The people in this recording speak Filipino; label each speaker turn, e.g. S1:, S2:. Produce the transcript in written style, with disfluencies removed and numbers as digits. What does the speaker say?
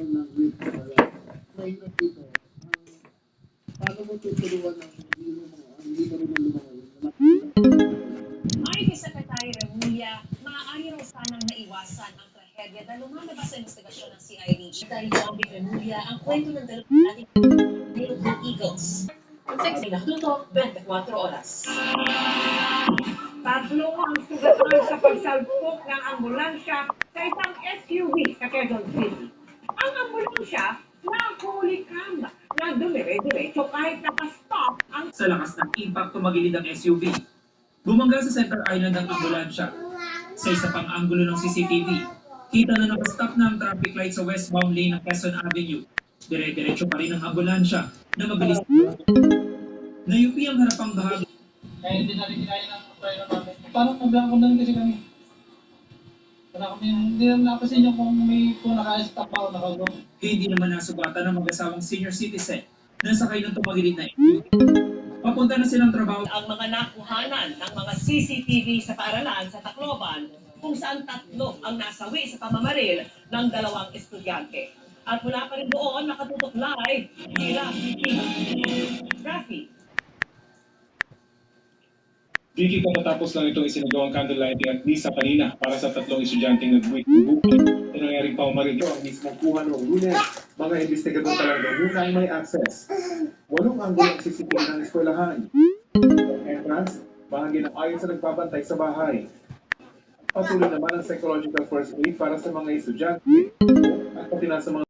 S1: magkakaroon ng grip sa trainer dito. Paano mo tutulungan ng hindi mo rin lumangoy?
S2: Ayon kay Secretary Remulla, maaari raw sanang naiwasan ang trahedya na lumalabas sa investigasyon ng CID. Secretary Bobby Remulla, ang kwento ng dalawang ating Philippine Eagles. Ang text ay nakatutok 24 oras.
S3: Tatlo ang sugatan sa pagsalpok ng ambulansya sa isang SUV sa Quezon City. Ang ambulansya nahuli kang na dumire-diretso kahit nakastop ang
S4: Sa lakas ng impact tumagilid ang SUV. Bumangga sa center island ang ambulansya. Sa isa pang anggulo ng CCTV, kita na nakastop na ang traffic light sa westbound lane ng Quezon Avenue. Dire-diretso pa rin ang ambulansya na mabilis nayupi ang harapang bahagi.
S5: Kaya hindi natin kinaya ng operator namin. Parang nablanko na rin kasi kami. Wala kami, hindi naman napasin yung kung naka-stop ba o naka-go.
S4: Hindi naman nasugatan ng mag-asawang senior citizen na sakay ng tumagilid na SUV. Papunta na silang trabaho.
S2: Ang mga nakuhanan ng mga CCTV sa paaralan sa Tacloban kung saan tatlo ang nasawi sa pamamaril ng dalawang estudyante. At mula pa rin doon, nakatutok live sila Rafi.
S6: Vicky, kamatapos lang itong isinagawang candlelighting at misa kanina para sa tatlong estudyanteng nag-buki. Ito nangyaring paumaril.
S7: Ito ang mismong kuha noong Lunes. Mga investigador talaga muna ay may access. 8 anggulo ang CCTV ng eskwelahan. Entrance, bahagi ng ayon sa nagbabantay sa bahay. Patuloy naman ang psychological first aid para sa mga estudyante at pati na sa mga